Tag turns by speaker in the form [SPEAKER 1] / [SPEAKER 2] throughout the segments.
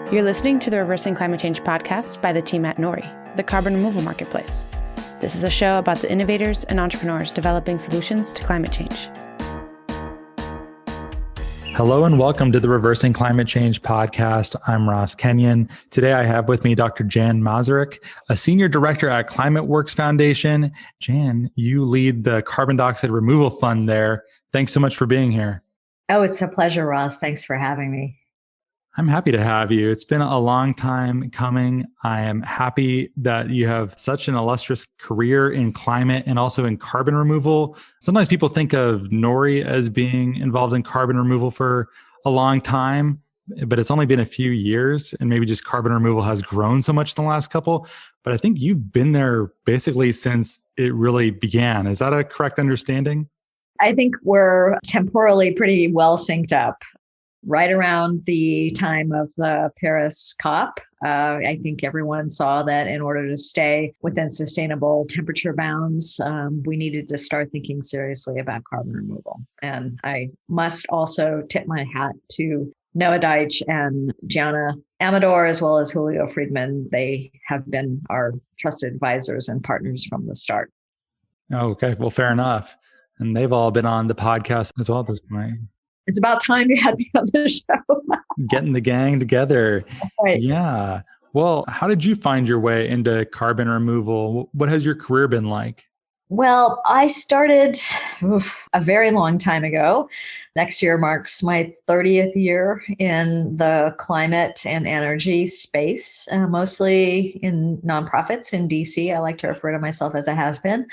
[SPEAKER 1] You're listening to the Reversing Climate Change podcast by the team at Nori, the carbon removal marketplace. This is a show about the innovators and entrepreneurs developing solutions to climate change.
[SPEAKER 2] Hello and welcome to the Reversing Climate Change podcast. I'm Ross Kenyon. Today I have with me Dr. Jan Mazurek, a senior director at ClimateWorks Foundation. Jan, you lead the carbon dioxide removal fund there. Thanks so much for being here.
[SPEAKER 3] Oh, it's a pleasure, Ross. Thanks for having me.
[SPEAKER 2] I'm happy to have you. It's been a long time coming. I am happy that you have such an illustrious career in climate and also in carbon removal. Sometimes people think of Nori as being involved in carbon removal for a long time, but it's only been a few years, and maybe just carbon removal has grown so much in the last couple. But I think you've been there basically since it really began. Is that a correct understanding?
[SPEAKER 3] I think we're temporally pretty well synced up. Right around the time of the Paris COP, I think everyone saw that in order to stay within sustainable temperature bounds, we needed to start thinking seriously about carbon removal. And I must also tip my hat to Noah Deitch and Gianna Amador, as well as Julio Friedman. They have been our trusted advisors and partners from the start.
[SPEAKER 2] Okay, well, fair enough. And they've all been on the podcast as well at this point.
[SPEAKER 3] It's about time you had me on the show.
[SPEAKER 2] Getting the gang together.
[SPEAKER 3] Right.
[SPEAKER 2] Yeah. Well, how did you find your way into carbon removal? What has your career been like?
[SPEAKER 3] Well, I started a very long time ago. Next year marks my 30th year in the climate and energy space, mostly in nonprofits in DC. I like to refer to myself as a has-been.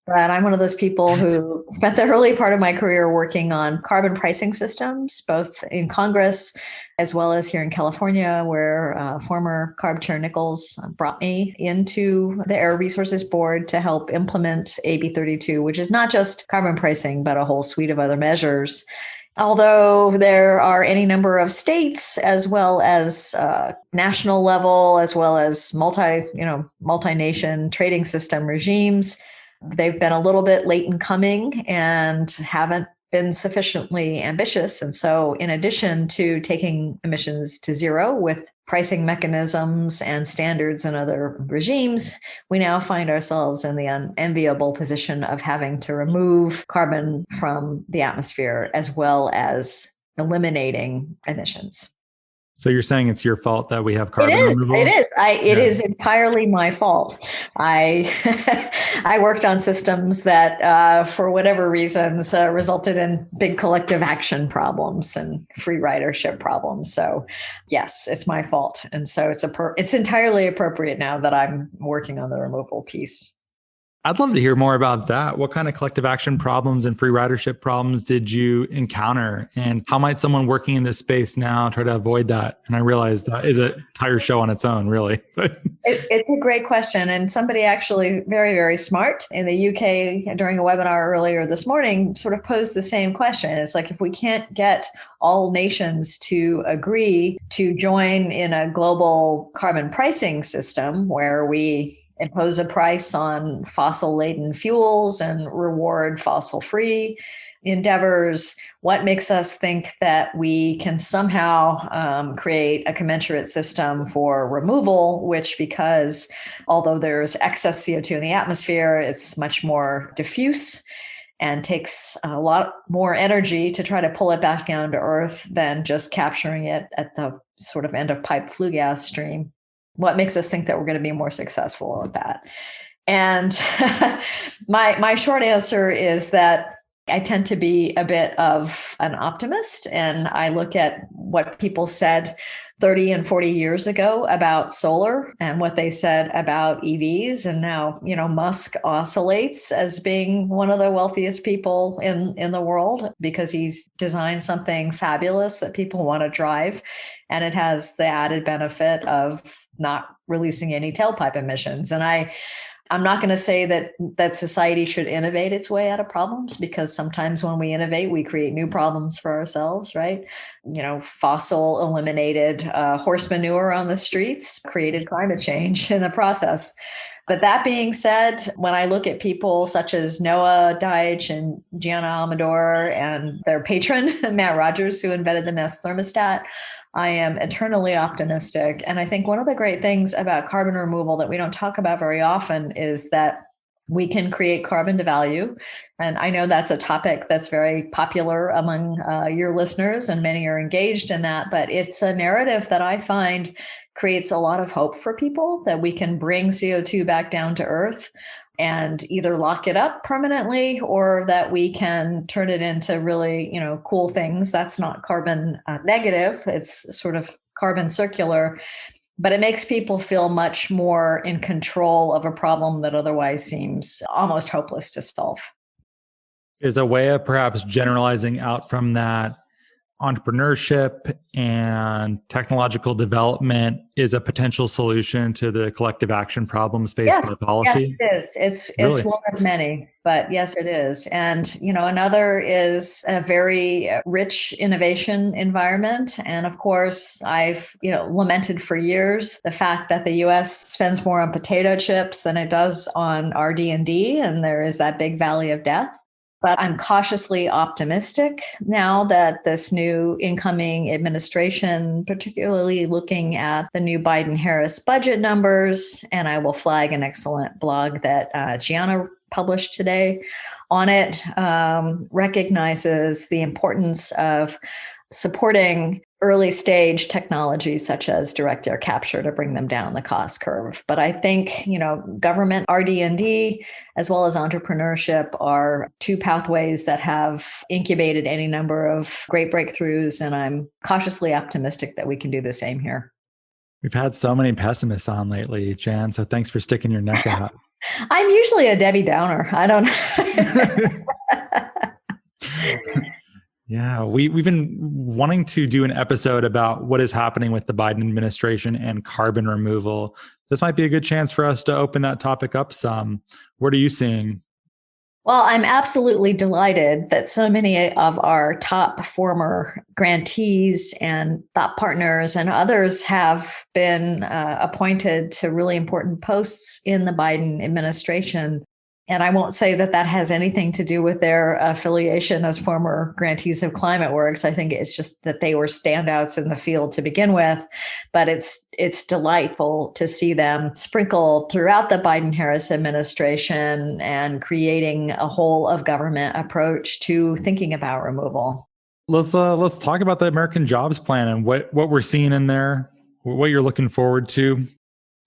[SPEAKER 3] But I'm one of those people who spent the early part of my career working on carbon pricing systems, both in Congress as well as here in California, where former Carb Chair Nichols brought me into the Air Resources Board to help implement AB 32, which is not just carbon pricing, but a whole suite of other measures. Although there are any number of states, as well as national level, as well as multi-nation trading system regimes, they've been a little bit late in coming and haven't been sufficiently ambitious. And so in addition to taking emissions to zero with pricing mechanisms and standards and other regimes, we now find ourselves in the unenviable position of having to remove carbon from the atmosphere as well as eliminating emissions.
[SPEAKER 2] So you're saying it's your fault that we have carbon removal?
[SPEAKER 3] It is. It is entirely my fault. I worked on systems that, for whatever reasons, resulted in big collective action problems and free ridership problems. So, yes, it's my fault, and so it's entirely appropriate now that I'm working on the removal piece.
[SPEAKER 2] I'd love to hear more about that. What kind of collective action problems and free ridership problems did you encounter? And how might someone working in this space now try to avoid that? And I realize that is an entire show on its own, really.
[SPEAKER 3] It's a great question. And somebody actually very, very smart in the UK during a webinar earlier this morning sort of posed the same question. It's like, if we can't get all nations to agree to join in a global carbon pricing system where we impose a price on fossil-laden fuels and reward fossil-free endeavors, what makes us think that we can somehow create a commensurate system for removal, which, because although there's excess CO2 in the atmosphere, it's much more diffuse and takes a lot more energy to try to pull it back down to Earth than just capturing it at the sort of end of pipe flue gas stream. What makes us think that we're going to be more successful at that? And my short answer is that I tend to be a bit of an optimist, and I look at what people said 30 and 40 years ago about solar and what they said about EVs. And now, Musk oscillates as being one of the wealthiest people in the world because he's designed something fabulous that people want to drive. And it has the added benefit of not releasing any tailpipe emissions. And I'm not going to say that society should innovate its way out of problems, because sometimes when we innovate, we create new problems for ourselves, right? Fossil eliminated horse manure on the streets created climate change in the process. But that being said, when I look at people such as Noah Deitch and Gianna Amador and their patron, Matt Rogers, who invented the Nest thermostat, I am eternally optimistic. And I think one of the great things about carbon removal that we don't talk about very often is that we can create carbon to value. And I know that's a topic that's very popular among your listeners, and many are engaged in that. But it's a narrative that I find creates a lot of hope for people, that we can bring CO2 back down to earth and either lock it up permanently, or that we can turn it into really, cool things. That's not carbon negative. It's sort of carbon circular. But it makes people feel much more in control of a problem that otherwise seems almost hopeless to solve.
[SPEAKER 2] Is a way of perhaps generalizing out from that, entrepreneurship and technological development is a potential solution to the collective action problems faced by policy?
[SPEAKER 3] Yes, it is. It's one of many, but yes, it is. And, another is a very rich innovation environment. And of course, I've, lamented for years the fact that the US spends more on potato chips than it does on RD&D, and there is that big valley of death. But I'm cautiously optimistic now that this new incoming administration, particularly looking at the new Biden-Harris budget numbers, and I will flag an excellent blog that Gianna published today on it, recognizes the importance of supporting early stage technologies such as direct air capture to bring them down the cost curve. But I think, government RD&D as well as entrepreneurship are two pathways that have incubated any number of great breakthroughs. And I'm cautiously optimistic that we can do the same here.
[SPEAKER 2] We've had so many pessimists on lately, Jan. So thanks for sticking your neck out.
[SPEAKER 3] I'm usually a Debbie Downer. I don't know.
[SPEAKER 2] Yeah, we've been wanting to do an episode about what is happening with the Biden administration and carbon removal. This might be a good chance for us to open that topic up some. What are you seeing?
[SPEAKER 3] Well, I'm absolutely delighted that so many of our top former grantees and thought partners and others have been appointed to really important posts in the Biden administration. And I won't say that that has anything to do with their affiliation as former grantees of ClimateWorks. I think it's just that they were standouts in the field to begin with. But it's delightful to see them sprinkled throughout the Biden-Harris administration and creating a whole of government approach to thinking about removal.
[SPEAKER 2] Let's talk about the American Jobs Plan and what we're seeing in there, what you're looking forward to.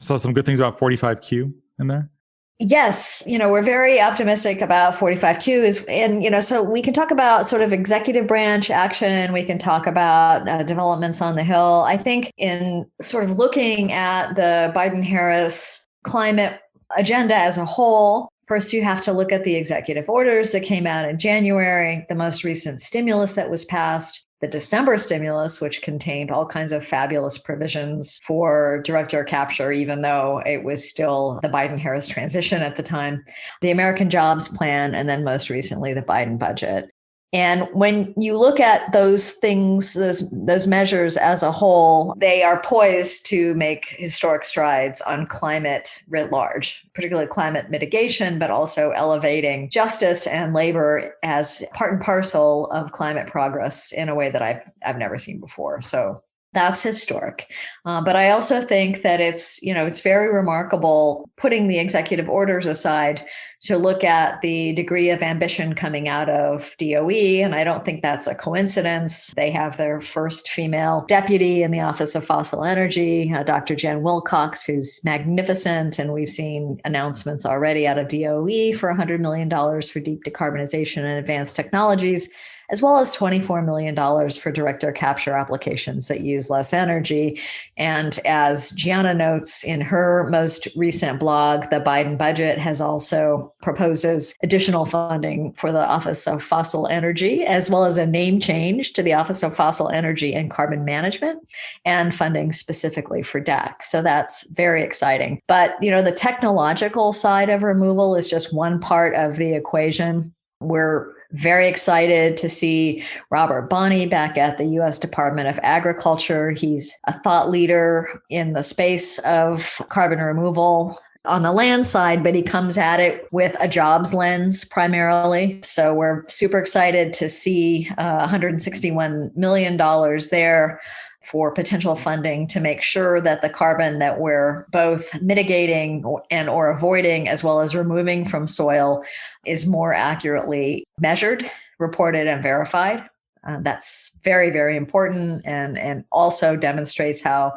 [SPEAKER 2] Saw some good things about 45Q in there.
[SPEAKER 3] Yes, we're very optimistic about 45Q so we can talk about sort of executive branch action. We can talk about developments on the Hill. I think in sort of looking at the Biden-Harris climate agenda as a whole, first you have to look at the executive orders that came out in January, the most recent stimulus that was passed, the December stimulus, which contained all kinds of fabulous provisions for direct air capture, even though it was still the Biden-Harris transition at the time, the American Jobs Plan, and then most recently, the Biden budget. And when you look at those things, those measures as a whole, they are poised to make historic strides on climate writ large, particularly climate mitigation, but also elevating justice and labor as part and parcel of climate progress in a way that I've never seen before. So that's historic. But I also think that it's very remarkable, putting the executive orders aside, to look at the degree of ambition coming out of DOE. And I don't think that's a coincidence. They have their first female deputy in the Office of Fossil Energy, Dr. Jen Wilcox, who's magnificent. And we've seen announcements already out of DOE for $100 million for deep decarbonization and advanced technologies, as well as $24 million for direct air capture applications that use less energy. And as Gianna notes in her most recent blog, the Biden budget has also proposes additional funding for the Office of Fossil Energy, as well as a name change to the Office of Fossil Energy and Carbon Management, and funding specifically for DAC. So that's very exciting. But, the technological side of removal is just one part of the equation. We're very excited to see Robert Bonney back at the U.S. Department of Agriculture. He's a thought leader in the space of carbon removal on the land side, but he comes at it with a jobs lens primarily. So we're super excited to see $161 million there for potential funding to make sure that the carbon that we're both mitigating and or avoiding as well as removing from soil is more accurately measured, reported, and verified. That's very, very important and also demonstrates how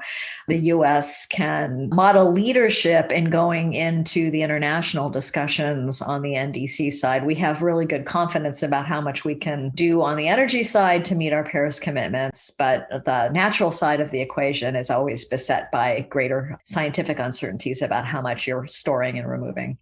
[SPEAKER 3] the U.S. can model leadership in going into the international discussions on the NDC side. We have really good confidence about how much we can do on the energy side to meet our Paris commitments, but the natural side of the equation is always beset by greater scientific uncertainties about how much you're storing and removing.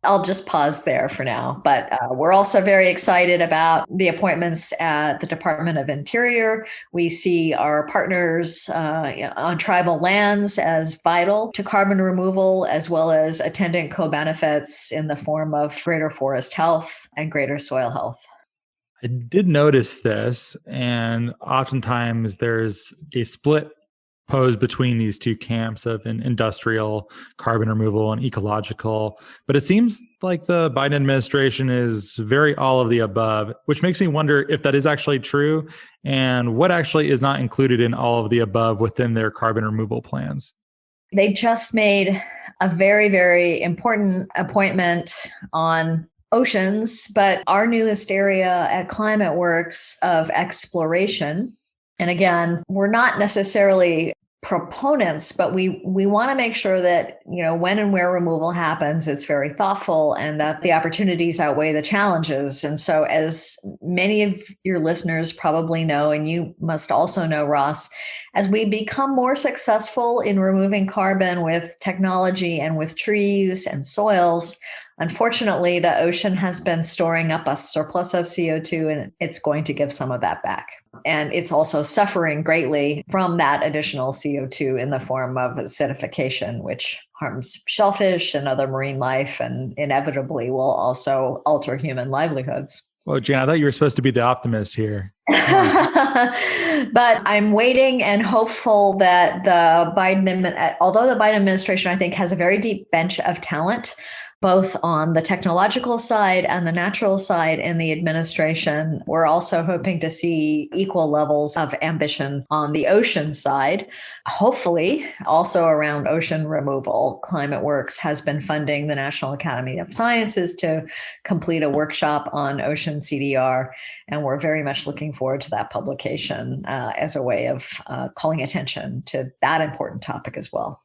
[SPEAKER 3] I'll just pause there for now, but we're also very excited about the appointments at the Department of Interior. We see our partners on tribal lands as vital to carbon removal, as well as attendant co-benefits in the form of greater forest health and greater soil health.
[SPEAKER 2] I did notice this, and oftentimes there's a split posed between these two camps of an industrial carbon removal and ecological. But it seems like the Biden administration is very all of the above, which makes me wonder if that is actually true and what actually is not included in all of the above within their carbon removal plans.
[SPEAKER 3] They just made a very, very important appointment on oceans, but our newest area at ClimateWorks of exploration. And again, we're not necessarily proponents, but we want to make sure that, when and where removal happens, it's very thoughtful and that the opportunities outweigh the challenges. And so as many of your listeners probably know, and you must also know, Ross, as we become more successful in removing carbon with technology and with trees and soils, unfortunately, the ocean has been storing up a surplus of CO2 and it's going to give some of that back. And it's also suffering greatly from that additional CO2 in the form of acidification, which harms shellfish and other marine life and inevitably will also alter human livelihoods.
[SPEAKER 2] Well, Jan, I thought you were supposed to be the optimist here.
[SPEAKER 3] But I'm waiting and hopeful that although the Biden administration, I think, has a very deep bench of talent, both on the technological side and the natural side in the administration, we're also hoping to see equal levels of ambition on the ocean side. Hopefully, also around ocean removal, ClimateWorks has been funding the National Academy of Sciences to complete a workshop on ocean CDR. And we're very much looking forward to that publication as a way of calling attention to that important topic as well.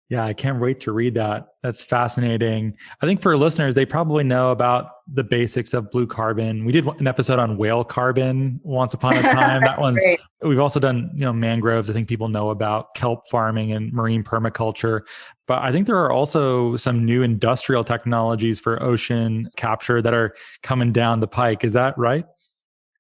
[SPEAKER 2] Yeah, I can't wait to read that. That's fascinating. I think for listeners, they probably know about the basics of blue carbon. We did an episode on whale carbon once upon a time. That one's great. We've also done, mangroves. I think people know about kelp farming and marine permaculture. But I think there are also some new industrial technologies for ocean capture that are coming down the pike. Is that right?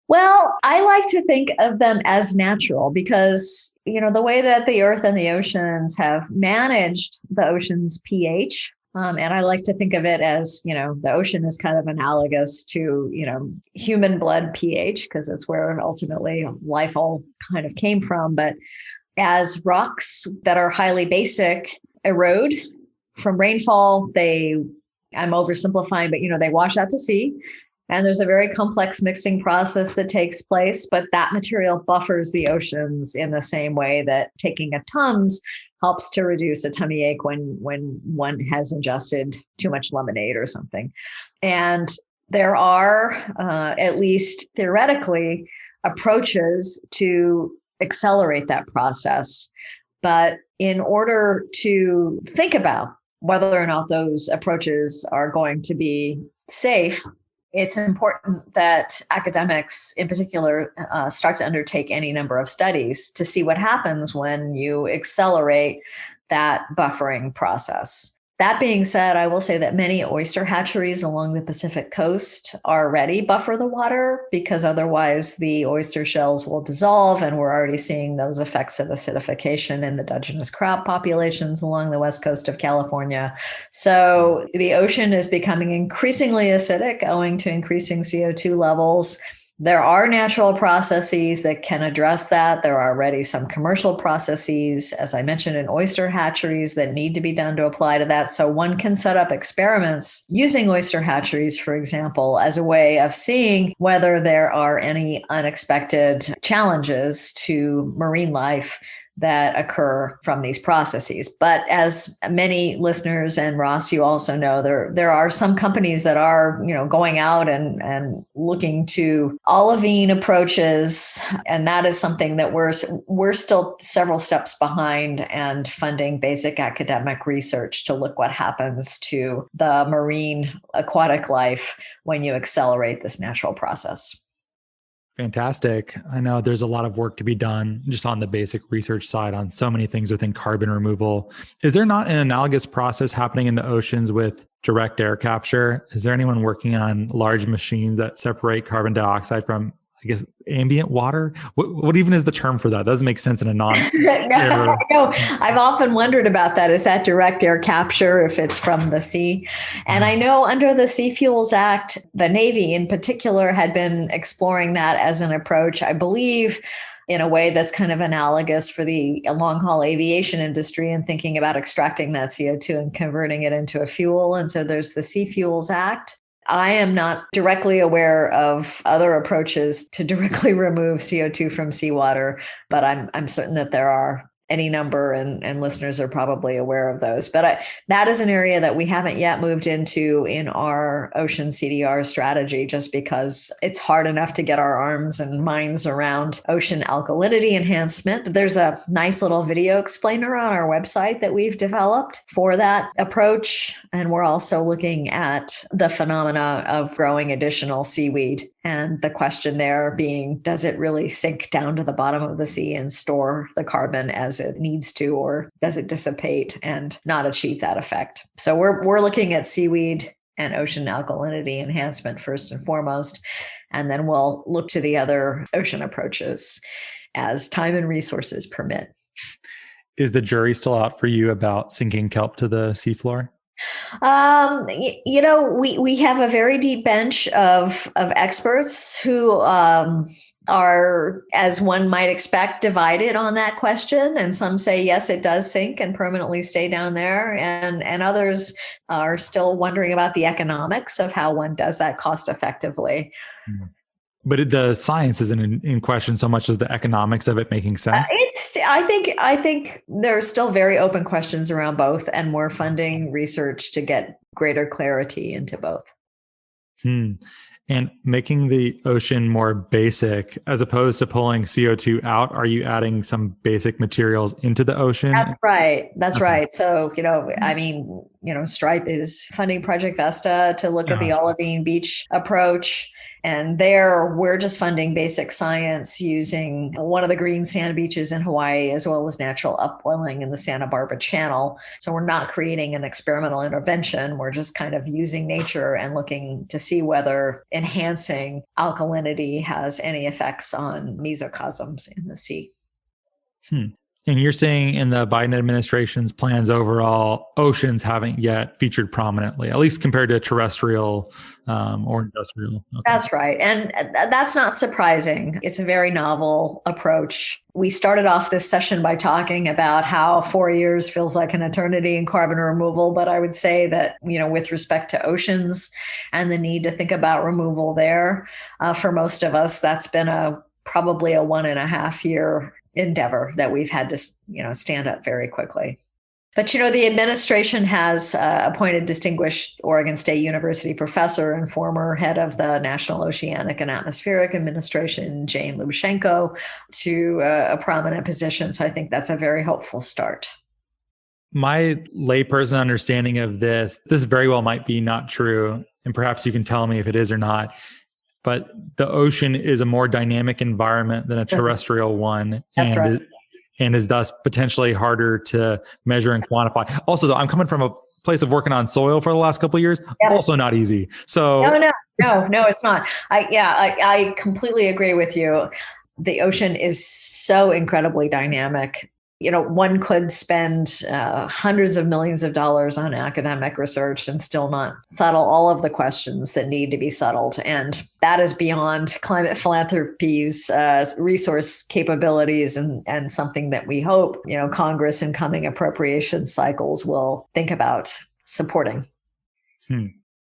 [SPEAKER 3] Well, I like to think of them as natural because, the way that the earth and the oceans have managed the ocean's pH, and I like to think of it as, the ocean is kind of analogous to, human blood pH, because it's where ultimately life all kind of came from. But as rocks that are highly basic erode from rainfall, I'm oversimplifying, but, they wash out to sea. And there's a very complex mixing process that takes place, but that material buffers the oceans in the same way that taking a Tums helps to reduce a tummy ache when one has ingested too much lemonade or something. And there are, at least theoretically, approaches to accelerate that process. But in order to think about whether or not those approaches are going to be safe, it's important that academics in particular start to undertake any number of studies to see what happens when you accelerate that buffering process. That being said, I will say that many oyster hatcheries along the Pacific coast already buffer the water because otherwise the oyster shells will dissolve, and we're already seeing those effects of acidification in the Dungeness crab populations along the west coast of California. So the ocean is becoming increasingly acidic owing to increasing CO2 levels. There are natural processes that can address that. There are already some commercial processes, as I mentioned, in oyster hatcheries that need to be done to apply to that. So one can set up experiments using oyster hatcheries, for example, as a way of seeing whether there are any unexpected challenges to marine life that occur from these processes. But as many listeners, and Ross, you also know, there are some companies that are, going out and looking to olivine approaches. And that is something that we're still several steps behind and funding basic academic research to look what happens to the marine aquatic life when you accelerate this natural process.
[SPEAKER 2] Fantastic. I know there's a lot of work to be done just on the basic research side on so many things within carbon removal. Is there not an analogous process happening in the oceans with direct air capture? Is there anyone working on large machines that separate carbon dioxide from, I guess, ambient water? What even is the term for that? It doesn't make sense in a
[SPEAKER 3] No, I've often wondered about that. Is that direct air capture if it's from the sea? And I know under the Sea Fuels Act, the Navy in particular had been exploring that as an approach, I believe, in a way that's kind of analogous for the long-haul aviation industry and thinking about extracting that CO2 and converting it into a fuel. And so there's the Sea Fuels Act. I am not directly aware of other approaches to directly remove CO2 from seawater, but I'm certain that there are any number, and listeners are probably aware of those. But that is an area that we haven't yet moved into in our ocean CDR strategy, just because it's hard enough to get our arms and minds around ocean alkalinity enhancement. There's a nice little video explainer on our website that we've developed for that approach. And we're also looking at the phenomena of growing additional seaweed. And the question there being, does it really sink down to the bottom of the sea and store the carbon as it needs to, or does it dissipate and not achieve that effect? So we're looking at seaweed and ocean alkalinity enhancement first and foremost, and then we'll look to the other ocean approaches as time and resources permit.
[SPEAKER 2] Is the jury still out for you about sinking kelp to the seafloor?
[SPEAKER 3] We have a very deep bench of experts who are, as one might expect, divided on that question. And some say, yes, it does sink and permanently stay down there. And others are still wondering about the economics of how one does that cost effectively.
[SPEAKER 2] But the science isn't in question so much as the economics of it making sense.
[SPEAKER 3] I think there are still very open questions around both, and we're funding research to get greater clarity into both.
[SPEAKER 2] And making the ocean more basic, as opposed to pulling CO2 out, are you adding some basic materials into the ocean?
[SPEAKER 3] That's right. Right. So, Stripe is funding Project Vesta to look at the olivine beach approach. And there, we're just funding basic science using one of the green sand beaches in Hawaii, as well as natural upwelling in the Santa Barbara Channel. So we're not creating an experimental intervention. We're just kind of using nature and looking to see whether enhancing alkalinity has any effects on mesocosms in the sea.
[SPEAKER 2] And you're saying in the Biden administration's plans overall, oceans haven't yet featured prominently, at least compared to terrestrial or industrial. Okay.
[SPEAKER 3] That's right. And that's not surprising. It's a very novel approach. We started off this session by talking about how 4 years feels like an eternity in carbon removal. But I would say that, with respect to oceans and the need to think about removal there, for most of us, that's been probably a 1.5 year endeavor that we've had to, stand up very quickly. But, the administration has appointed distinguished Oregon State University professor and former head of the National Oceanic and Atmospheric Administration, Jane Lubashenko, to a prominent position. So I think that's a very hopeful start.
[SPEAKER 2] My layperson understanding of this very well might be not true. And perhaps you can tell me if it is or not. But the ocean is a more dynamic environment than a terrestrial one.
[SPEAKER 3] That's right.
[SPEAKER 2] And is thus potentially harder to measure and quantify. Also, though, I'm coming from a place of working on soil for the last couple of years. Yeah. Also not easy. So
[SPEAKER 3] No, it's not. I completely agree with you. The ocean is so incredibly dynamic. one could spend hundreds of millions of dollars on academic research and still not settle all of the questions that need to be settled. And that is beyond climate philanthropy's resource capabilities and something that we hope, Congress in coming appropriation cycles will think about supporting.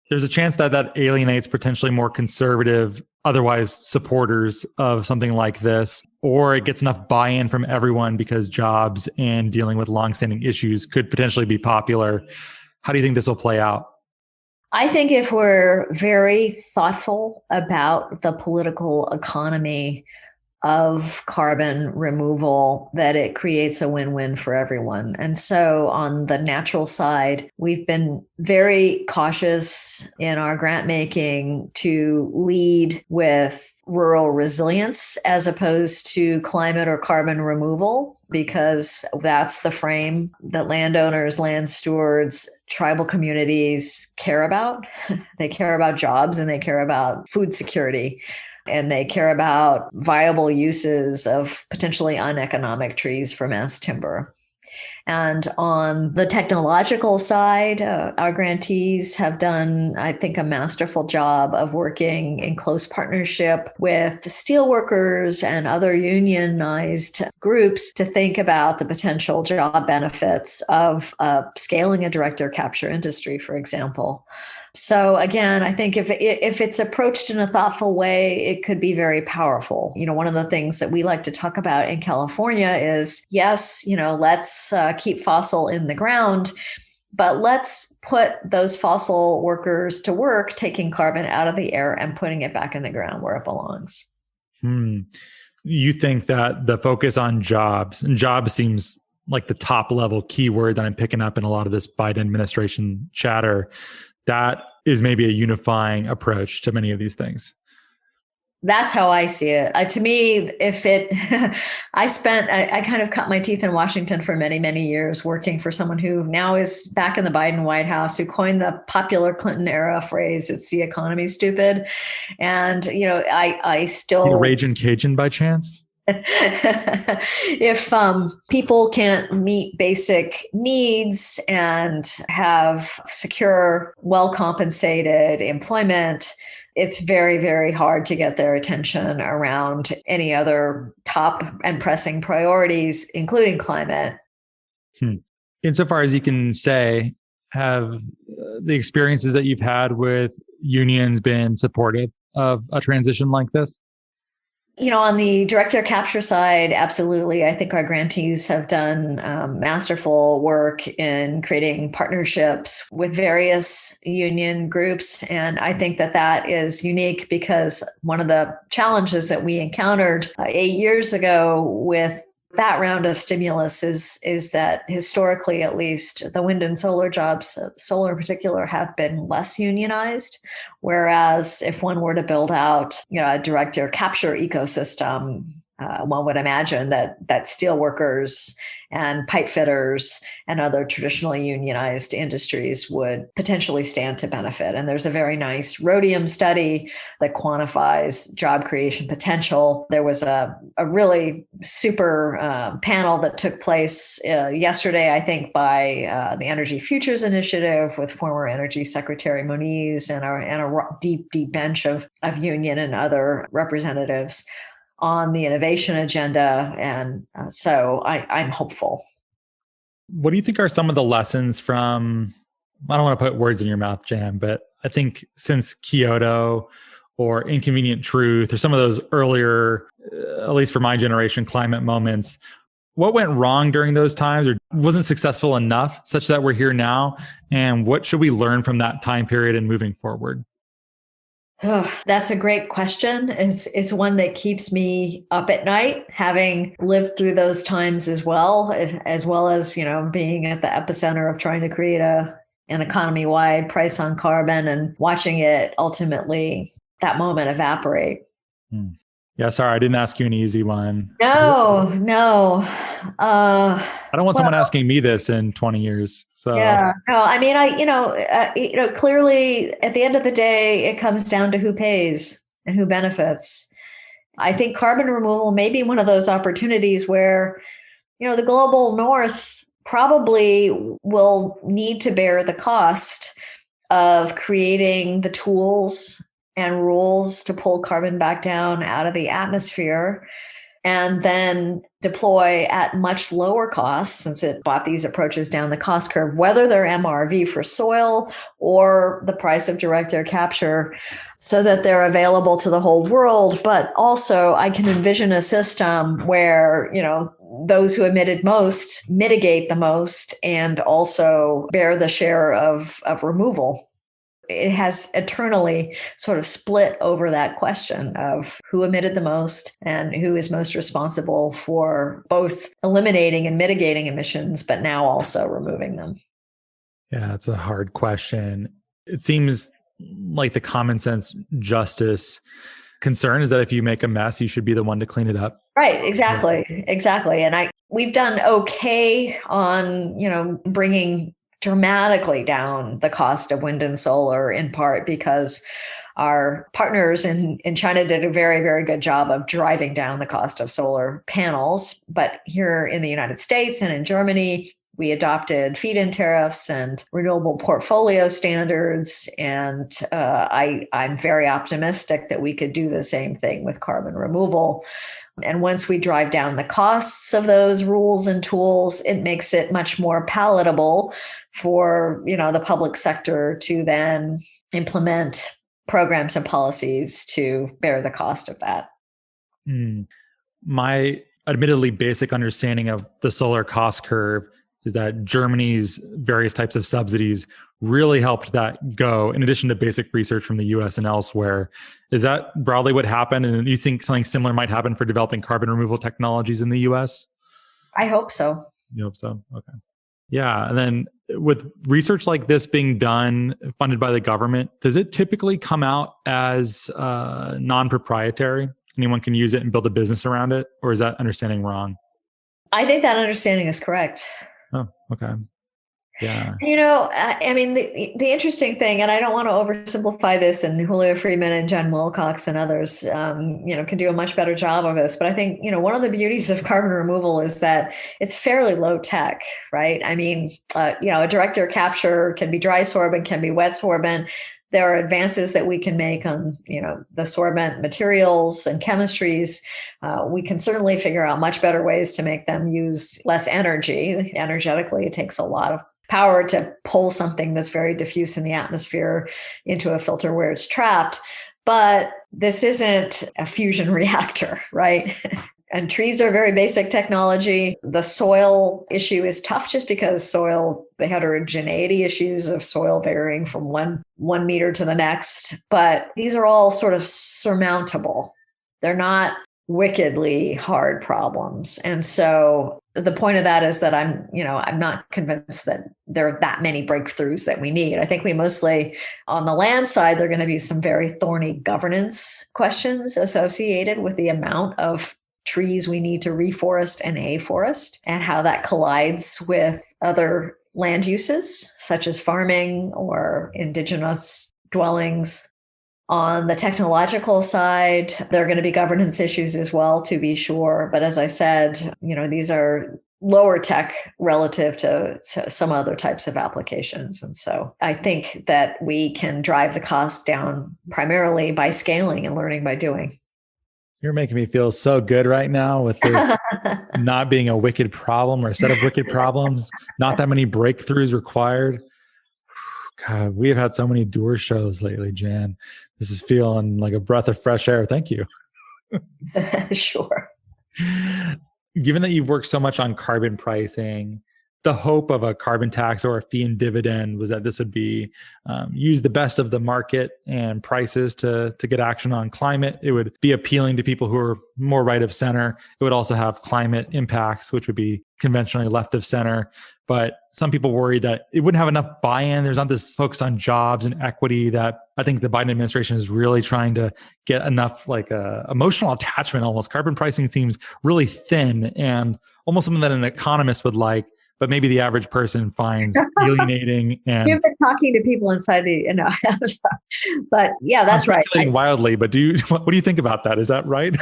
[SPEAKER 2] There's a chance that alienates potentially more conservative, otherwise supporters of something like this, or it gets enough buy-in from everyone because jobs and dealing with longstanding issues could potentially be popular. How do you think this will play out?
[SPEAKER 3] I think if we're very thoughtful about the political economy of carbon removal, that it creates a win-win for everyone. And so on the natural side, we've been very cautious in our grant making to lead with rural resilience as opposed to climate or carbon removal, because that's the frame that landowners, land stewards, tribal communities care about. They care about jobs and they care about food security. And they care about viable uses of potentially uneconomic trees for mass timber. And on the technological side, our grantees have done, I think, a masterful job of working in close partnership with steelworkers and other unionized groups to think about the potential job benefits of scaling a direct air capture industry, for example. So again, I think if it's approached in a thoughtful way, it could be very powerful. One of the things that we like to talk about in California is, yes, let's keep fossil in the ground, but let's put those fossil workers to work, taking carbon out of the air and putting it back in the ground where it belongs.
[SPEAKER 2] You think that the focus on jobs, and jobs seems like the top level keyword that I'm picking up in a lot of this Biden administration chatter, that is maybe a unifying approach to many of these things.
[SPEAKER 3] That's how I see it. To me, I kind of cut my teeth in Washington for many, many years working for someone who now is back in the Biden White House, who coined the popular Clinton era phrase, "It's the economy, stupid." And, I still...
[SPEAKER 2] You're Ragin' Cajun by chance?
[SPEAKER 3] If people can't meet basic needs and have secure, well-compensated employment, it's very, very hard to get their attention around any other top and pressing priorities, including climate.
[SPEAKER 2] Insofar as you can say, have the experiences that you've had with unions been supportive of a transition like this?
[SPEAKER 3] On the direct air capture side, absolutely. I think our grantees have done masterful work in creating partnerships with various union groups. And I think that is unique because one of the challenges that we encountered 8 years ago with that round of stimulus is that historically, at least, the wind and solar jobs, solar in particular, have been less unionized. Whereas if one were to build out, a direct air capture ecosystem, one would imagine that steel workers and pipe fitters and other traditionally unionized industries would potentially stand to benefit. And there's a very nice rhodium study that quantifies job creation potential. There was a really super panel that took place yesterday, I think, by the Energy Futures Initiative with former Energy Secretary Moniz and a deep bench of union and other representatives on the innovation agenda. And so I'm hopeful.
[SPEAKER 2] What do you think are some of the lessons from, I don't want to put words in your mouth, Jan, but I think since Kyoto or Inconvenient Truth or some of those earlier, at least for my generation, climate moments, what went wrong during those times or wasn't successful enough such that we're here now? And what should we learn from that time period and moving forward?
[SPEAKER 3] Oh, that's a great question. It's one that keeps me up at night, having lived through those times as well as being at the epicenter of trying to create an economy-wide price on carbon and watching it ultimately, that moment, evaporate.
[SPEAKER 2] Yeah, sorry, I didn't ask you an easy one.
[SPEAKER 3] No.
[SPEAKER 2] I don't want someone asking me this in 20 years. So
[SPEAKER 3] yeah, no, I mean, clearly at the end of the day, it comes down to who pays and who benefits. I think carbon removal may be one of those opportunities where The global north probably will need to bear the cost of creating the tools and rules to pull carbon back down out of the atmosphere and then deploy at much lower costs, since it bought these approaches down the cost curve, whether they're MRV for soil or the price of direct air capture, so that they're available to the whole world. But also I can envision a system where, those who emitted most mitigate the most and also bear the share of removal. It has eternally sort of split over that question of who emitted the most and who is most responsible for both eliminating and mitigating emissions, but now also removing them.
[SPEAKER 2] Yeah, it's a hard question. It seems like the common sense justice concern is that if you make a mess, you should be the one to clean it up.
[SPEAKER 3] Right, exactly. And we've done okay on, bringing dramatically down the cost of wind and solar, in part because our partners in China did a very, very good job of driving down the cost of solar panels. But here in the United States and in Germany, we adopted feed-in tariffs and renewable portfolio standards. And I'm very optimistic that we could do the same thing with carbon removal. And once we drive down the costs of those rules and tools, it makes it much more palatable for, the public sector to then implement programs and policies to bear the cost of that.
[SPEAKER 2] My admittedly basic understanding of the solar cost curve is that Germany's various types of subsidies really helped that go, in addition to basic research from the US and elsewhere. Is that broadly what happened? And do you think something similar might happen for developing carbon removal technologies in the US?
[SPEAKER 3] I hope so.
[SPEAKER 2] You hope so? Okay. Yeah. And then with research like this being done, funded by the government, does it typically come out as non-proprietary? Anyone can use it and build a business around it? Or is that understanding wrong?
[SPEAKER 3] I think that understanding is correct.
[SPEAKER 2] Oh, okay. Yeah.
[SPEAKER 3] The interesting thing, and I don't want to oversimplify this, and Julio Friedman and Jen Wilcox and others, can do a much better job of this. But I think, one of the beauties of carbon removal is that it's fairly low tech, right? A direct air capture can be dry sorbent, can be wet sorbent. There are advances that we can make on, the sorbent materials and chemistries. We can certainly figure out much better ways to make them use less energy. Energetically, it takes a lot of power to pull something that's very diffuse in the atmosphere into a filter where it's trapped. But this isn't a fusion reactor, right? And trees are very basic technology. The soil issue is tough just because the heterogeneity issues of soil varying from one meter to the next. But these are all sort of surmountable. They're not wickedly hard problems. And so the point of that is that I'm not convinced that there are that many breakthroughs that we need. I think we mostly, on the land side, there are going to be some very thorny governance questions associated with the amount of trees we need to reforest and afforest, and how that collides with other land uses, such as farming or indigenous dwellings. On the technological side, there are going to be governance issues as well, to be sure. But as I said, these are lower tech relative to some other types of applications. And so I think that we can drive the costs down primarily by scaling and learning by doing.
[SPEAKER 2] You're making me feel so good right now with this not being a wicked problem or a set of wicked problems, not that many breakthroughs required. God, we have had so many doer shows lately, Jan. This is feeling like a breath of fresh air. Thank you.
[SPEAKER 3] Sure.
[SPEAKER 2] Given that you've worked so much on carbon pricing, the hope of a carbon tax or a fee and dividend was that this would be use the best of the market and prices to get action on climate. It would be appealing to people who are more right of center. It would also have climate impacts, which would be conventionally left of center. But some people worry that it wouldn't have enough buy-in. There's not this focus on jobs and equity that I think the Biden administration is really trying to get enough emotional attachment almost. Carbon pricing seems really thin and almost something that an economist would like, but maybe the average person finds alienating. And
[SPEAKER 3] you've been talking to people inside but yeah, that's right.
[SPEAKER 2] Wildly, but what do you think about that? Is that right?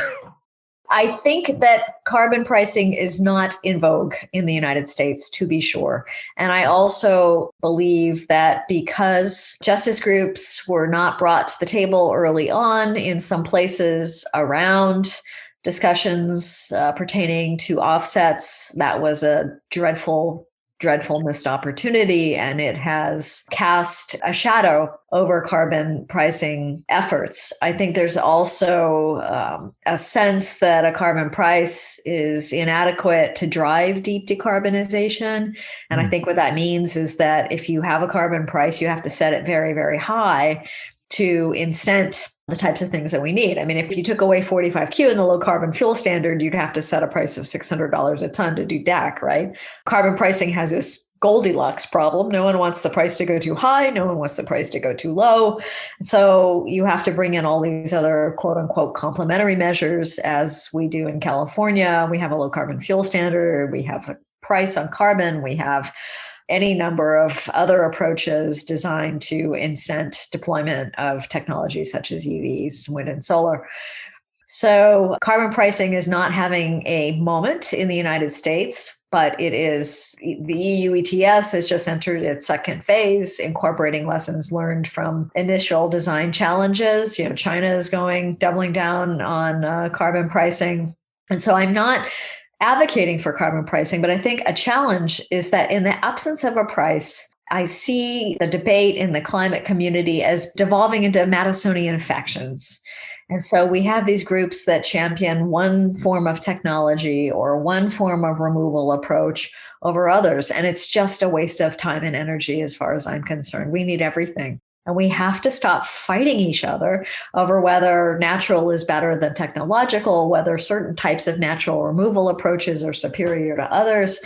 [SPEAKER 3] I think that carbon pricing is not in vogue in the United States, to be sure. And I also believe that because justice groups were not brought to the table early on in some places around discussions pertaining to offsets, that was a dreadful missed opportunity, and it has cast a shadow over carbon pricing efforts. I think there's also a sense that a carbon price is inadequate to drive deep decarbonization. And I think what that means is that if you have a carbon price, you have to set it very, very high to incent the types of things that we need. I mean, if you took away 45Q in the low carbon fuel standard, you'd have to set a price of $600 a ton to do DAC, right? Carbon pricing has this Goldilocks problem. No one wants the price to go too high. No one wants the price to go too low. So you have to bring in all these other quote unquote complementary measures, as we do in California. We have a low carbon fuel standard. We have a price on carbon. We have any number of other approaches designed to incent deployment of technologies such as EVs, wind and solar. So carbon pricing is not having a moment in the United States, but it is, the EU ETS has just entered its second phase, incorporating lessons learned from initial design challenges. China is doubling down on carbon pricing. And so I'm not advocating for carbon pricing, but I think a challenge is that in the absence of a price, I see the debate in the climate community as devolving into Madisonian factions. And so we have these groups that champion one form of technology or one form of removal approach over others. And it's just a waste of time and energy as far as I'm concerned. We need everything. And we have to stop fighting each other over whether natural is better than technological, whether certain types of natural removal approaches are superior to others.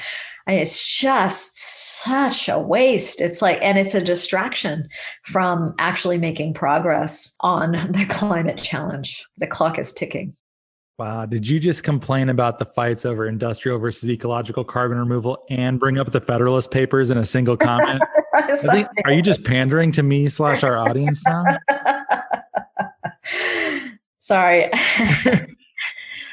[SPEAKER 3] And it's just such a waste. And it's a distraction from actually making progress on the climate challenge. The clock is ticking.
[SPEAKER 2] Wow. Did you just complain about the fights over industrial versus ecological carbon removal and bring up the Federalist Papers in a single comment? Are you just pandering to me / our audience now?
[SPEAKER 3] Sorry.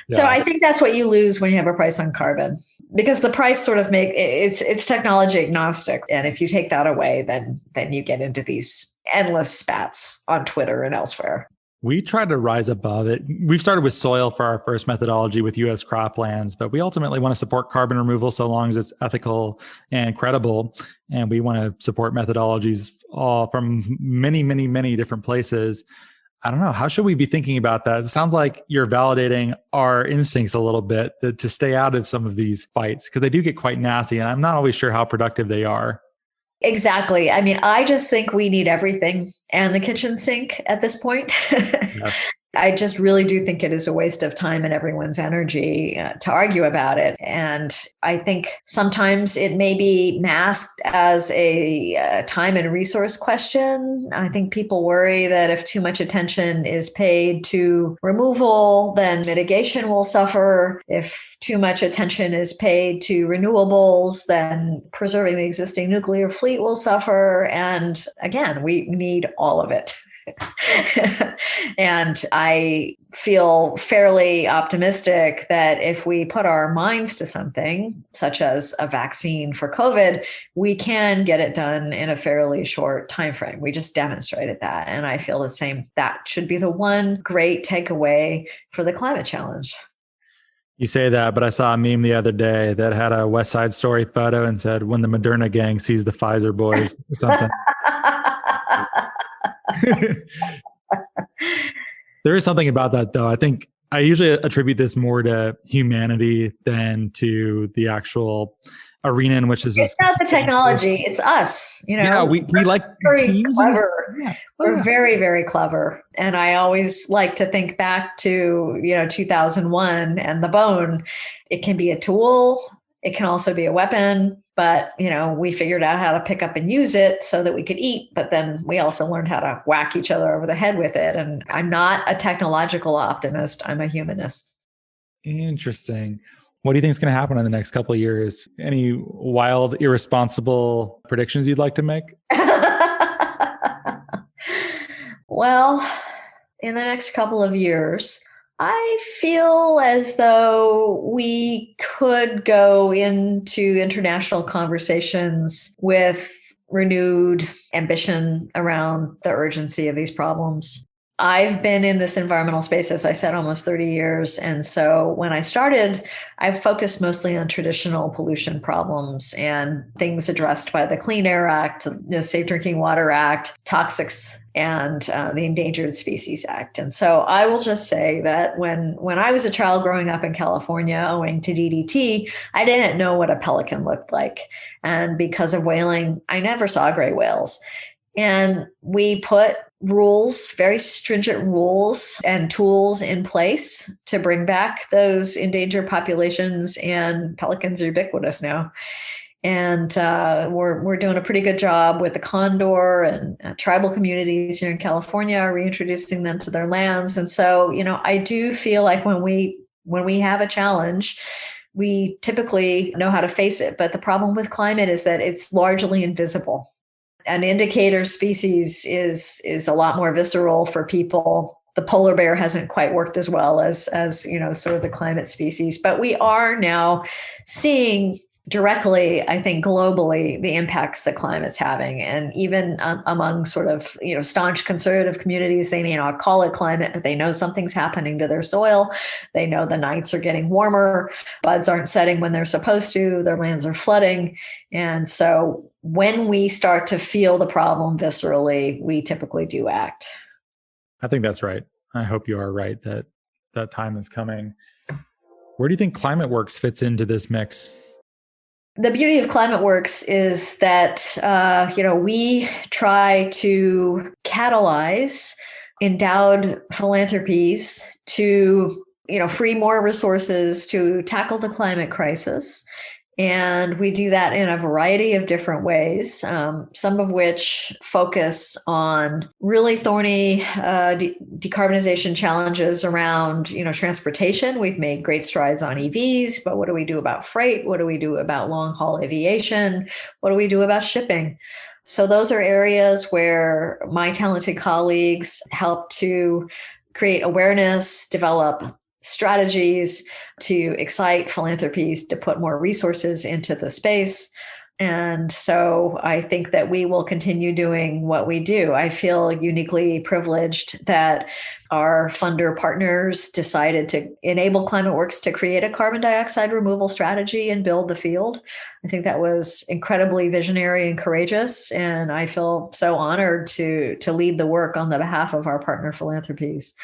[SPEAKER 3] So I think that's what you lose when you have a price on carbon, because the price sort of it's technology agnostic. And if you take that away, then you get into these endless spats on Twitter and elsewhere.
[SPEAKER 2] We try to rise above it. We've started with soil for our first methodology with U.S. croplands, but we ultimately want to support carbon removal so long as it's ethical and credible. And we want to support methodologies all from many, many, many different places. I don't know. How should we be thinking about that? It sounds like you're validating our instincts a little bit to stay out of some of these fights, because they do get quite nasty, and I'm not always sure how productive they are.
[SPEAKER 3] Exactly. I mean, I just think we need everything and the kitchen sink at this point. Yes. I just really do think it is a waste of time and everyone's energy to argue about it. And I think sometimes it may be masked as a time and resource question. I think people worry that if too much attention is paid to removal, then mitigation will suffer. If too much attention is paid to renewables, then preserving the existing nuclear fleet will suffer. And again, we need all of it. And I feel fairly optimistic that if we put our minds to something, such as a vaccine for COVID, we can get it done in a fairly short time frame. We just demonstrated that. And I feel the same. That should be the one great takeaway for the climate challenge.
[SPEAKER 2] You say that, but I saw a meme the other day that had a West Side Story photo and said, "When the Moderna gang sees the Pfizer boys," or something. There is something about that, though. I think I usually attribute this more to humanity than to the actual arena in which this is.
[SPEAKER 3] It's not the technology; it's us.
[SPEAKER 2] Yeah, we like
[SPEAKER 3] very clever. We're very, very clever, and I always like to think back to 2001 and the bone. It can be a tool. It can also be a weapon. But, we figured out how to pick up and use it so that we could eat. But then we also learned how to whack each other over the head with it. And I'm not a technological optimist. I'm a humanist.
[SPEAKER 2] Interesting. What do you think is going to happen in the next couple of years? Any wild, irresponsible predictions you'd like to make?
[SPEAKER 3] Well, in the next couple of years, I feel as though we could go into international conversations with renewed ambition around the urgency of these problems. I've been in this environmental space, as I said, almost 30 years. And so when I started, I focused mostly on traditional pollution problems and things addressed by the Clean Air Act, the Safe Drinking Water Act, toxics, and the Endangered Species Act. And so I will just say that when I was a child growing up in California, owing to DDT, I didn't know what a pelican looked like. And because of whaling, I never saw gray whales. And we put rules, very stringent rules and tools in place to bring back those endangered populations, and pelicans are ubiquitous now. And we're doing a pretty good job with the condor, and tribal communities here in California are reintroducing them to their lands. And so, I do feel like when we have a challenge, we typically know how to face it. But the problem with climate is that it's largely invisible. An indicator species is a lot more visceral for people. The polar bear hasn't quite worked as well as sort of the climate species, but we are now seeing directly, I think, globally, the impacts that climate's having. And even among sort of, staunch conservative communities, they may not call it climate, but they know something's happening to their soil. They know the nights are getting warmer, buds aren't setting when they're supposed to, their lands are flooding. And so when we start to feel the problem viscerally, we typically do act.
[SPEAKER 2] I think that's right. I hope you are right that that time is coming. Where do you think ClimateWorks fits into this mix?
[SPEAKER 3] The beauty of ClimateWorks is that, we try to catalyze endowed philanthropies to, free more resources to tackle the climate crisis. And we do that in a variety of different ways, some of which focus on really thorny decarbonization challenges around, transportation. We've made great strides on EVs, but what do we do about freight? What do we do about long-haul aviation? What do we do about shipping? So those are areas where my talented colleagues help to create awareness, develop strategies to excite philanthropies to put more resources into the space. And so I think that we will continue doing what we do. I feel uniquely privileged that our funder partners decided to enable ClimateWorks to create a carbon dioxide removal strategy and build the field. I think that was incredibly visionary and courageous. And I feel so honored to lead the work on the behalf of our partner philanthropies.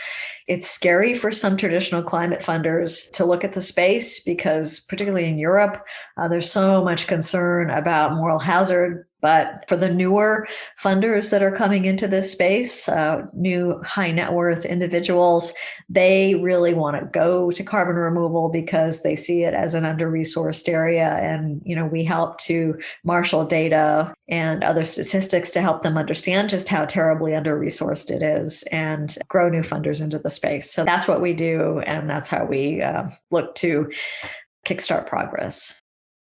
[SPEAKER 3] It's scary for some traditional climate funders to look at the space because, particularly in Europe, there's so much concern about moral hazard. But for the newer funders that are coming into this space, new high net worth individuals, they really want to go to carbon removal because they see it as an under-resourced area. And, we help to marshal data and other statistics to help them understand just how terribly under-resourced it is and grow new funders into the space. So that's what we do. And that's how we look to kickstart progress.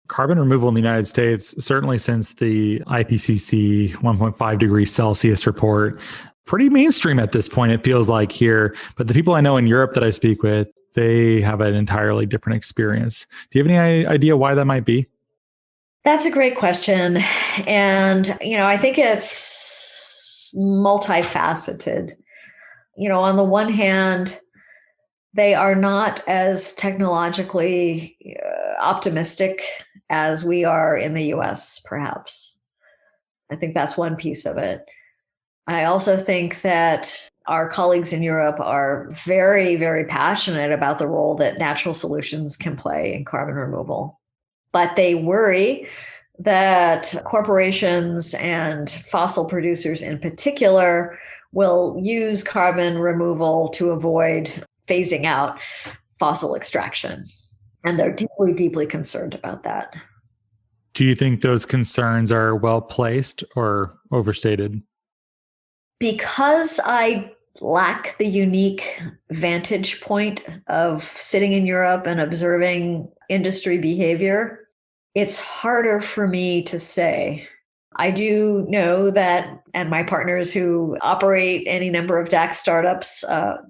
[SPEAKER 2] Carbon removal in the United States, certainly since the IPCC 1.5 degrees Celsius report, pretty mainstream at this point, it feels like here. But the people I know in Europe that I speak with, they have an entirely different experience. Do you have any idea why that might be?
[SPEAKER 3] That's a great question. And, I think it's multifaceted. On the one hand, they are not as technologically optimistic as we are in the US, perhaps. I think that's one piece of it. I also think that our colleagues in Europe are very, very passionate about the role that natural solutions can play in carbon removal. But they worry that corporations and fossil producers in particular will use carbon removal to avoid phasing out fossil extraction. And they're deeply, deeply concerned about that.
[SPEAKER 2] Do you think those concerns are well placed or overstated?
[SPEAKER 3] Because I lack the unique vantage point of sitting in Europe and observing industry behavior, it's harder for me to say. I do know that, and my partners who operate any number of DAC startups,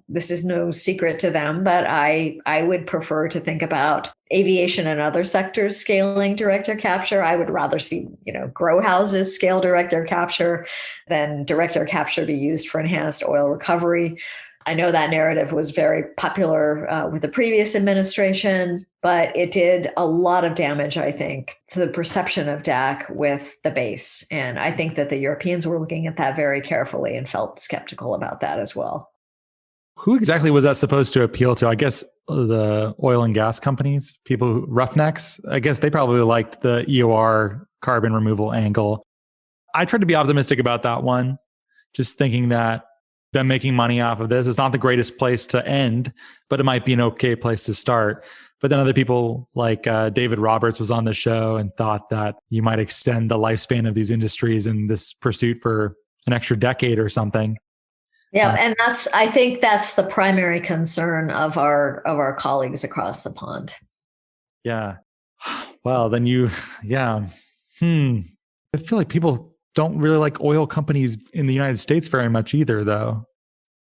[SPEAKER 3] this is no secret to them, but I would prefer to think about aviation and other sectors scaling direct air capture. I would rather see, grow houses scale direct air capture than direct air capture be used for enhanced oil recovery. I know that narrative was very popular with the previous administration, but it did a lot of damage, I think, to the perception of DAC with the base. And I think that the Europeans were looking at that very carefully and felt skeptical about that as well.
[SPEAKER 2] Who exactly was that supposed to appeal to? I guess the oil and gas companies, roughnecks. I guess they probably liked the EOR carbon removal angle. I tried to be optimistic about that one, just thinking that them making money off of this, it's not the greatest place to end, but it might be an okay place to start. But then other people like David Roberts was on the show and thought that you might extend the lifespan of these industries in this pursuit for an extra decade or something.
[SPEAKER 3] Yeah, and I think that's the primary concern of our colleagues across the pond.
[SPEAKER 2] Yeah. Well, then I feel like people don't really like oil companies in the United States very much either, though.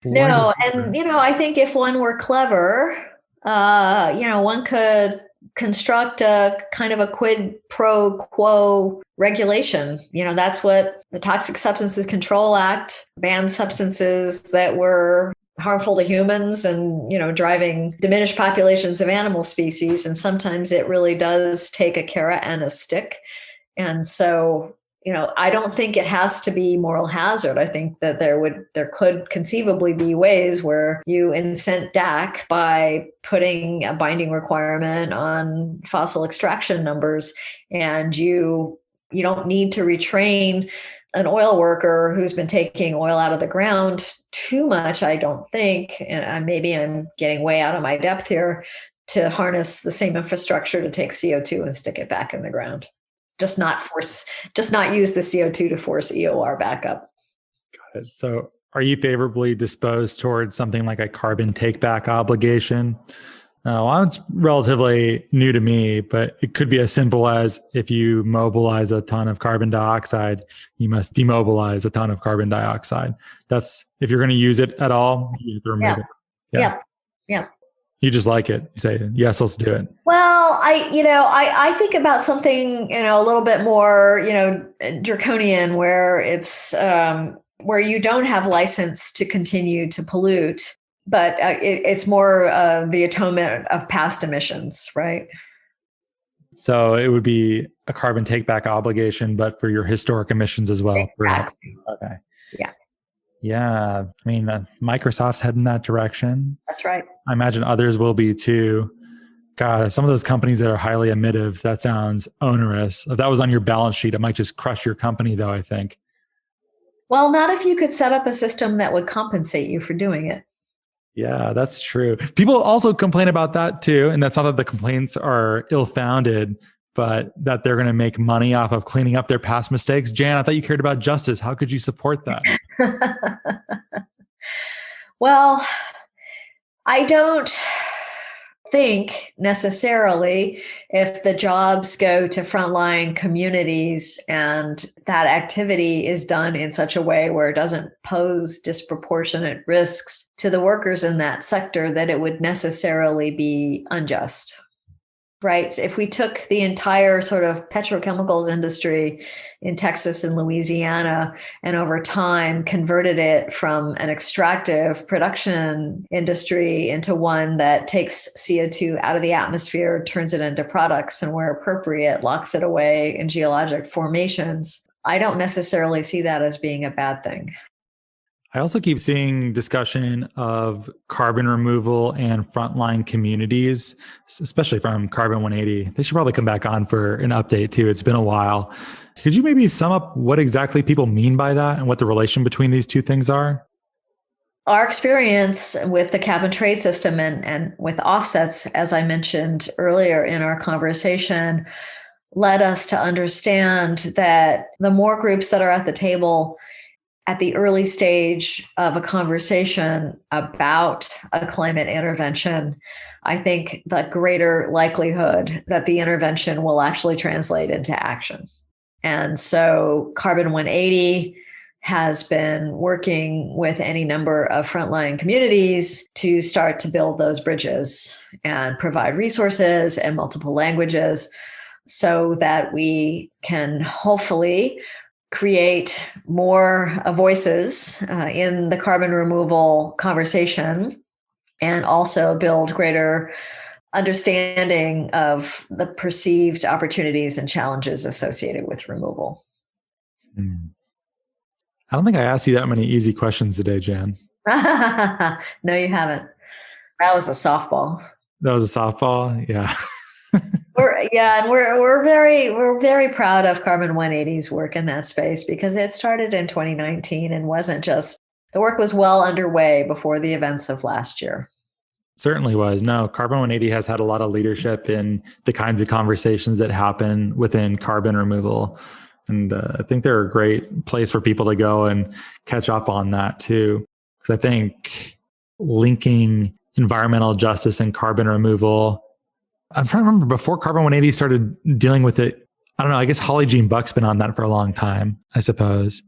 [SPEAKER 3] No, and I think if one were clever, one could construct a kind of a quid pro quo regulation. That's what the Toxic Substances Control Act banned substances that were harmful to humans and, driving diminished populations of animal species. And sometimes it really does take a carrot and a stick. And so, I don't think it has to be moral hazard. I think that there could conceivably be ways where you incent DAC by putting a binding requirement on fossil extraction numbers, and you don't need to retrain an oil worker who's been taking oil out of the ground too much, I don't think, and maybe I'm getting way out of my depth here, to harness the same infrastructure to take CO2 and stick it back in the ground. Just not use the CO2 to force EOR back up.
[SPEAKER 2] Got it. So are you favorably disposed towards something like a carbon take-back obligation? Well, it's relatively new to me, but it could be as simple as if you mobilize a ton of carbon dioxide, you must demobilize a ton of carbon dioxide. That's, if you're going to use it at all, you have to remove it.
[SPEAKER 3] Yeah.
[SPEAKER 2] You just like it. You say, yes, let's do it.
[SPEAKER 3] Well, I think about something, a little bit more, draconian, where it's where you don't have license to continue to pollute, but it's more the atonement of past emissions, right?
[SPEAKER 2] So it would be a carbon take back obligation, but for your historic emissions as well.
[SPEAKER 3] Exactly.
[SPEAKER 2] Okay.
[SPEAKER 3] Yeah.
[SPEAKER 2] Yeah. I mean, Microsoft's heading that direction.
[SPEAKER 3] That's right.
[SPEAKER 2] I imagine others will be too. God, some of those companies that are highly emittive, that sounds onerous. If that was on your balance sheet, it might just crush your company, though, I think.
[SPEAKER 3] Well, not if you could set up a system that would compensate you for doing it.
[SPEAKER 2] Yeah, that's true. People also complain about that too. And that's not that the complaints are ill-founded, but that they're going to make money off of cleaning up their past mistakes. Jan, I thought you cared about justice. How could you support that?
[SPEAKER 3] Well, I don't think necessarily if the jobs go to frontline communities and that activity is done in such a way where it doesn't pose disproportionate risks to the workers in that sector, that it would necessarily be unjust. Right. If we took the entire sort of petrochemicals industry in Texas and Louisiana and over time converted it from an extractive production industry into one that takes CO2 out of the atmosphere, turns it into products, and where appropriate, locks it away in geologic formations, I don't necessarily see that as being a bad thing.
[SPEAKER 2] I also keep seeing discussion of carbon removal and frontline communities, especially from Carbon 180. They should probably come back on for an update too. It's been a while. Could you maybe sum up what exactly people mean by that and what the relation between these two things are?
[SPEAKER 3] Our experience with the cap and trade system and with offsets, as I mentioned earlier in our conversation, led us to understand that the more groups that are at the table at the early stage of a conversation about a climate intervention, I think the greater likelihood that the intervention will actually translate into action. And so Carbon 180 has been working with any number of frontline communities to start to build those bridges and provide resources and multiple languages so that we can hopefully create more voices in the carbon removal conversation and also build greater understanding of the perceived opportunities and challenges associated with removal.
[SPEAKER 2] I don't think I asked you that many easy questions today, Jan.
[SPEAKER 3] No, you haven't. That was a softball.
[SPEAKER 2] That was a softball. Yeah.
[SPEAKER 3] We're very proud of Carbon 180's work in that space because it started in 2019 and wasn't just, the work was well underway before the events of last year.
[SPEAKER 2] Certainly was. No, Carbon 180 has had a lot of leadership in the kinds of conversations that happen within carbon removal. And I think they're a great place for people to go and catch up on that too. Because I think linking environmental justice and carbon removal, I'm trying to remember before Carbon 180 started dealing with it. I don't know. I guess Holly Jean Buck's been on that for a long time, I suppose.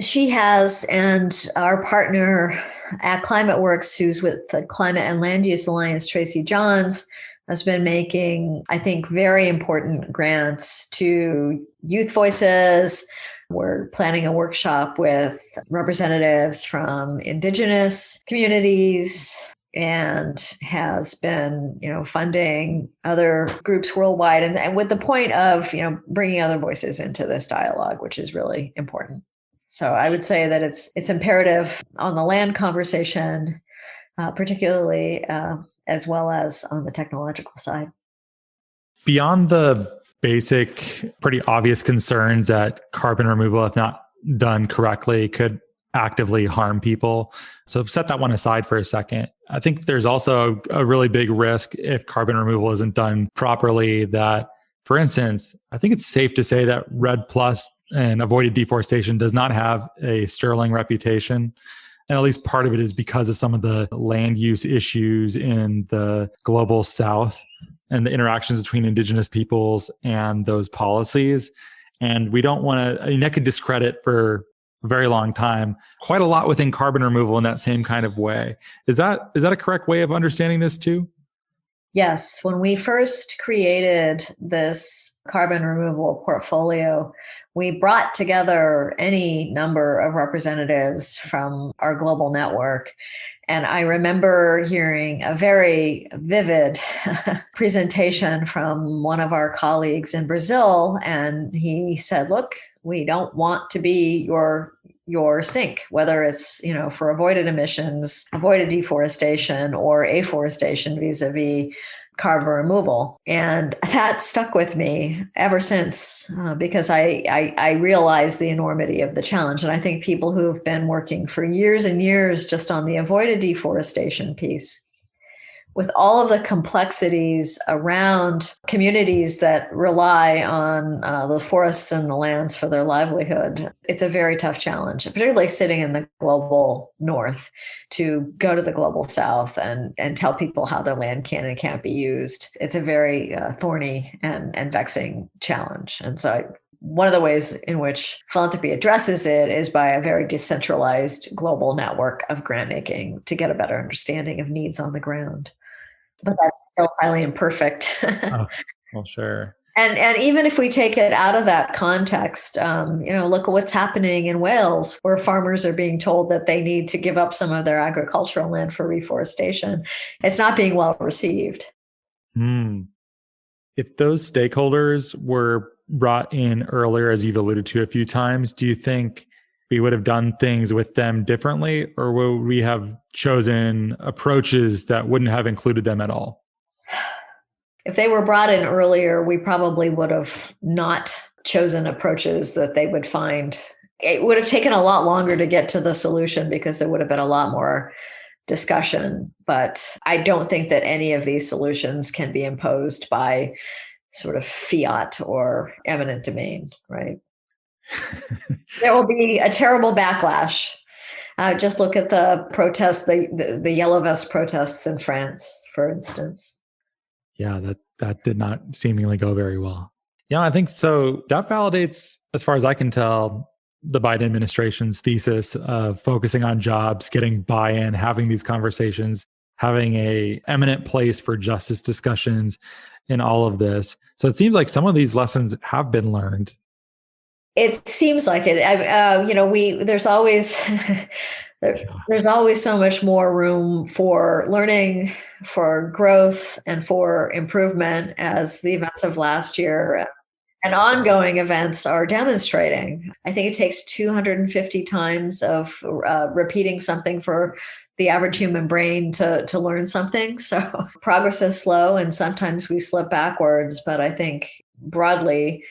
[SPEAKER 3] She has, and our partner at ClimateWorks, who's with the Climate and Land Use Alliance, Tracy Johns, has been making, I think, very important grants to youth voices. We're planning a workshop with representatives from Indigenous communities and has been, funding other groups worldwide, and with the point of, bringing other voices into this dialogue, which is really important. So I would say that it's imperative on the land conversation, particularly as well as on the technological side.
[SPEAKER 2] Beyond the basic, pretty obvious concerns that carbon removal, if not done correctly, could actively harm people. So set that one aside for a second. I think there's also a really big risk if carbon removal isn't done properly that, for instance, I think it's safe to say that REDD+ and avoided deforestation does not have a sterling reputation. And at least part of it is because of some of the land use issues in the global South and the interactions between Indigenous peoples and those policies. And we don't want to, that could discredit for a very long time quite a lot within carbon removal in that same kind of way. Is that a correct way of understanding this too?
[SPEAKER 3] Yes. When we first created this carbon removal portfolio, we brought together any number of representatives from our global network. And I remember hearing a very vivid presentation from one of our colleagues in Brazil. And he said, look, we don't want to be your sink, whether it's, for avoided emissions, avoided deforestation, or afforestation vis-a-vis carbon removal. And that stuck with me ever since, because I realized the enormity of the challenge. And I think people who have been working for years and years just on the avoided deforestation piece, with all of the complexities around communities that rely on the forests and the lands for their livelihood, it's a very tough challenge, particularly sitting in the global north, to go to the global south and tell people how their land can and can't be used. It's a very thorny and vexing challenge. And so one of the ways in which philanthropy addresses it is by a very decentralized global network of grant making to get a better understanding of needs on the ground. But that's still highly imperfect.
[SPEAKER 2] Oh, well, sure.
[SPEAKER 3] And even if we take it out of that context, look at what's happening in Wales, where farmers are being told that they need to give up some of their agricultural land for reforestation. It's not being well received.
[SPEAKER 2] If those stakeholders were brought in earlier, as you've alluded to a few times, do you think we would have done things with them differently, or would we have chosen approaches that wouldn't have included them at all?
[SPEAKER 3] If they were brought in earlier, we probably would have not chosen approaches that they would find. It would have taken a lot longer to get to the solution because there would have been a lot more discussion. But I don't think that any of these solutions can be imposed by sort of fiat or eminent domain, right? There will be a terrible backlash. Just look at the protests, the yellow vest protests in France, for instance.
[SPEAKER 2] Yeah, that did not seemingly go very well. Yeah, I think so. That validates, as far as I can tell, the Biden administration's thesis of focusing on jobs, getting buy-in, having these conversations, having a eminent place for justice discussions in all of this. So it seems like some of these lessons have been learned.
[SPEAKER 3] It seems like it. There's always there's always so much more room for learning, for growth, and for improvement, as the events of last year and ongoing events are demonstrating. I think it takes 250 times of repeating something for the average human brain to learn something. So progress is slow, and sometimes we slip backwards. But I think broadly,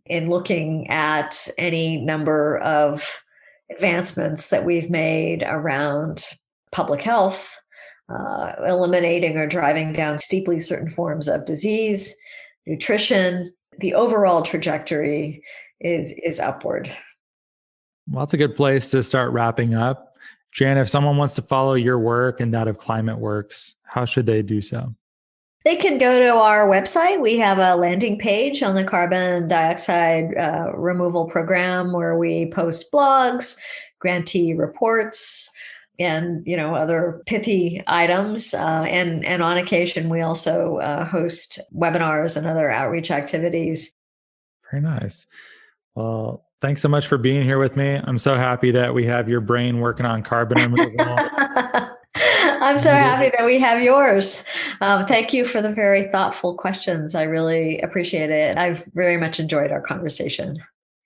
[SPEAKER 3] in looking at any number of advancements that we've made around public health, eliminating or driving down steeply certain forms of disease, nutrition, the overall trajectory is upward.
[SPEAKER 2] Well, that's a good place to start wrapping up. Jan, if someone wants to follow your work and that of ClimateWorks, how should they do so?
[SPEAKER 3] They can go to our website. We have a landing page on the carbon dioxide removal program where we post blogs, grantee reports, and other pithy items. And on occasion, we also host webinars and other outreach activities.
[SPEAKER 2] Very nice. Well, thanks so much for being here with me. I'm so happy that we have your brain working on carbon removal.
[SPEAKER 3] I'm so happy that we have yours. Thank you for the very thoughtful questions. I really appreciate it. I've very much enjoyed our conversation.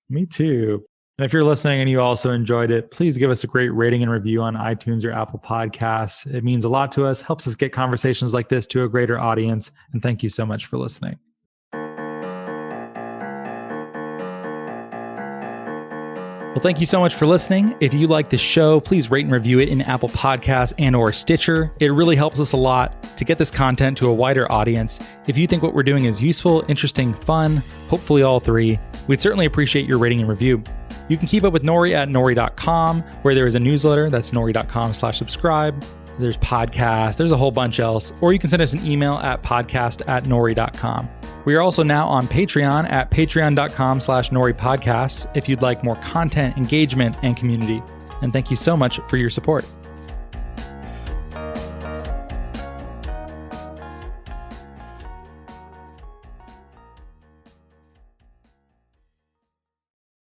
[SPEAKER 2] Me too. And if you're listening and you also enjoyed it, please give us a great rating and review on iTunes or Apple Podcasts. It means a lot to us, helps us get conversations like this to a greater audience. And thank you so much for listening. Well, thank you so much for listening. If you like the show, please rate and review it in Apple Podcasts and or Stitcher. It really helps us a lot to get this content to a wider audience. If you think what we're doing is useful, interesting, fun, hopefully all three, we'd certainly appreciate your rating and review. You can keep up with Nori at nori.com, where there is a newsletter. That's nori.com/subscribe. There's podcasts. There's a whole bunch else. Or you can send us an email at podcast@nori.com. We are also now on Patreon at patreon.com/noripodcasts if you'd like more content, engagement, and community. And thank you so much for your support.